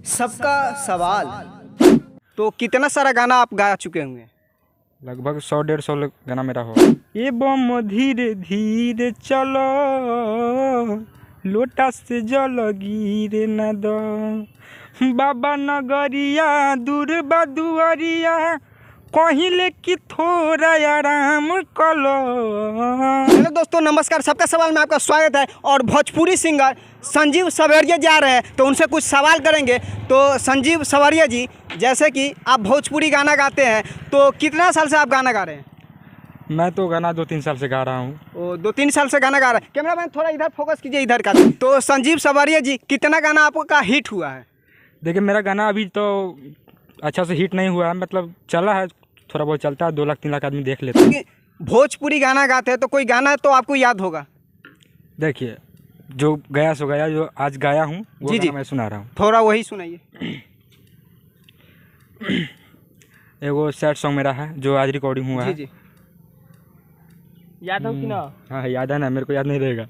सबका सवाल। तो कितना सारा गाना आप गा चुके होंगे? लगभग 100-150 गाना मेरा हो। ये बम धीरे धीरे चलो, लोटा से जल गिरे न दो, बाबा नगरिया दूर बदुअरिया, कहिले कि थोड़ा आराम कलो। हेलो दोस्तों, नमस्कार। सबका सवाल में आपका स्वागत है। और भोजपुरी सिंगर संजीव सवरिया जा रहे हैं, तो उनसे कुछ सवाल करेंगे। तो संजीव सवरिया जी, जैसे कि आप भोजपुरी गाना गाते हैं, तो कितना साल से आप गाना गा रहे हैं? मैं तो गाना 2-3 साल से गा रहा हूँ। वो 2-3 साल से गाना गा रहे हैं। कैमरा मैन थोड़ा इधर फोकस कीजिए, इधर का। तो संजीव सवरिया जी, कितना गाना आपका हिट हुआ है? देखिए, मेरा गाना अभी तो अच्छा से हिट नहीं हुआ है, मतलब चला है, थोड़ा बहुत चलता है। 2 लाख 3 लाख आदमी देख लेते हैं। भोजपुरी गाना गाते हैं तो कोई गाना तो आपको याद होगा। देखिए, जो गया सो गया, जो आज गाया हूँ वो जी गाना मैं सुना रहा हूँ। थोड़ा वही सुनाइए। एगो सैड सॉन्ग मेरा है जो आज रिकॉर्डिंग हुआ है। जी याद हो कि ना? हाँ, याद है ना, मेरे को याद नहीं रहेगा।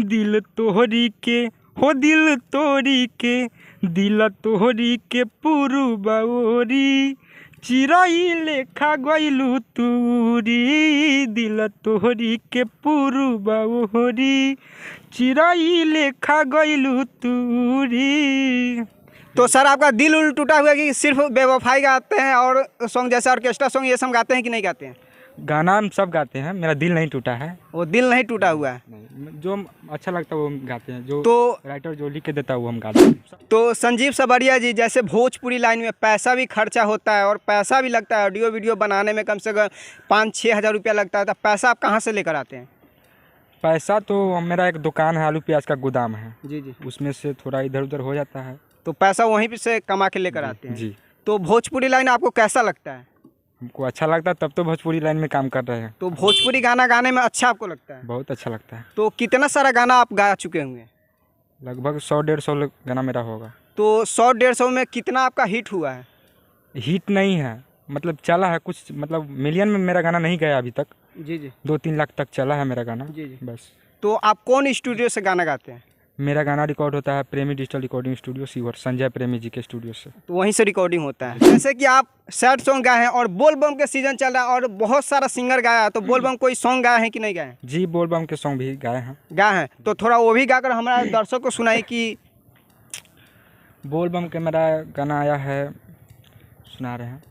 दिल तोहरी के हो, दिल तोरी के, दिल तोहरी के पुरु बाओरी, चिराई लेखा गइलू तूरी, दिल तोहरी के पुरु बाओरी, चिराई लेखा गइलू तूरी। तो सर, आपका दिल उल टूटा हुआ है कि सिर्फ बेवफाई गाते हैं और सॉन्ग जैसे ऑर्केस्ट्रा सॉन्ग ये सब गाते हैं कि नहीं गाते हैं? गाना हम सब गाते हैं, मेरा दिल नहीं टूटा है। वो दिल नहीं टूटा हुआ है। नहीं, जो अच्छा लगता है वो हम गाते हैं, जो तो राइटर जो लिख के देता है वो हम गाते हैं। तो संजीव सवरिया जी, जैसे भोजपुरी लाइन में पैसा भी खर्चा होता है और पैसा भी लगता है। ऑडियो वीडियो बनाने में कम से कम 5-6 हज़ार रुपया लगता है। तो पैसा आप कहाँ से लेकर आते हैं? पैसा तो मेरा एक दुकान है, आलू प्याज का गोदाम है। जी, उसमें से थोड़ा इधर उधर हो जाता है। तो पैसा वहीं पे से कमा के लेकर आते हैं। जी। तो भोजपुरी लाइन आपको कैसा लगता है? हमको अच्छा लगता है, तब तो भोजपुरी लाइन में काम कर रहे हैं। तो भोजपुरी गाना गाने में अच्छा आपको लगता है? बहुत अच्छा लगता है। तो कितना सारा गाना आप गा चुके होंगे? लगभग 100-150 गाना मेरा होगा। तो 100-150 में कितना आपका हिट हुआ है? हिट नहीं है, मतलब चला है कुछ, मतलब मिलियन में मेरा गाना नहीं गया अभी तक। जी 2-3 लाख तक चला है मेरा गाना। जी। बस। तो आप कौन स्टूडियो से गाना गाते हैं? मेरा गाना रिकॉर्ड होता है प्रेमी digital recording studio sewer, Sanjay प्रेमी जी के स्टूडियो से। तो वहीं से रिकॉर्डिंग होता है। जैसे कि आप सैड सॉन्ग गाए हैं और बोल बम के सीजन चल रहा है और बहुत सारा सिंगर गाया है, तो बोल बम कोई सॉन्ग गाए हैं कि नहीं गाए हैं? जी, बोल बम के सॉन्ग भी गाए हैं। गाए हैं, तो थोड़ा वो भी गाकर हमारे दर्शकों को सुनाई कि बोल बम के मेरा गाना आया है, सुना रहे हैं।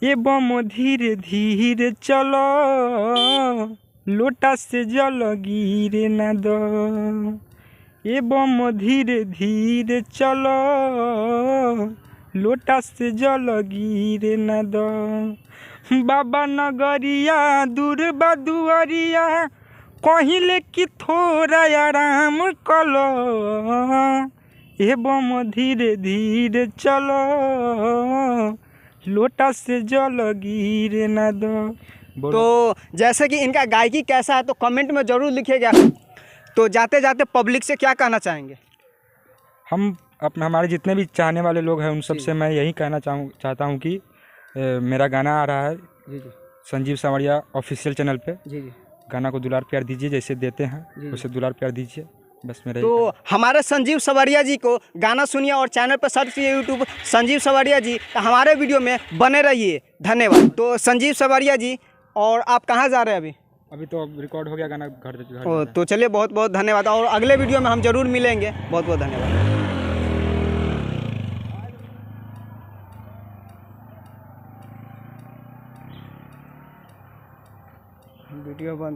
ये बम धीरे धीरे चलो, लोटा से जल गिरे न दो, ये बम धीरे धीरे चलो, लोटा से जल गिरे न दो, बाबा नगरिया दूर बदुअरिया, कहिले कि थोड़ा आराम कलो, ये बम धीरे धीरे चलो, लोटा से जल गिरे न दो। तो जैसे कि इनका गायकी कैसा है तो कमेंट में ज़रूर लिखिएगा। तो जाते जाते पब्लिक से क्या कहना चाहेंगे? हम अपने हमारे जितने भी चाहने वाले लोग हैं उन सब से मैं यही कहना चाहता हूँ कि मेरा गाना आ रहा है जी संजीव सवरिया ऑफिशियल चैनल पे। जी। गाना को दुलार प्यार दीजिए, जैसे देते हैं वैसे दुलार प्यार दीजिए, बस मेरा। तो हमारे संजीव सवरिया जी को गाना सुनिए और चैनल पर सर्च कीजिए यूट्यूब संजीव सवरिया जी। तो हमारे वीडियो में बने रहिए। धन्यवाद। तो संजीव सवरिया जी, और आप कहाँ जा रहे हैं अभी? अभी तो रिकॉर्ड हो गया गाना, घर तो चलिए, बहुत बहुत धन्यवाद। और अगले वीडियो में हम जरूर मिलेंगे। बहुत बहुत धन्यवाद। वीडियो बंद।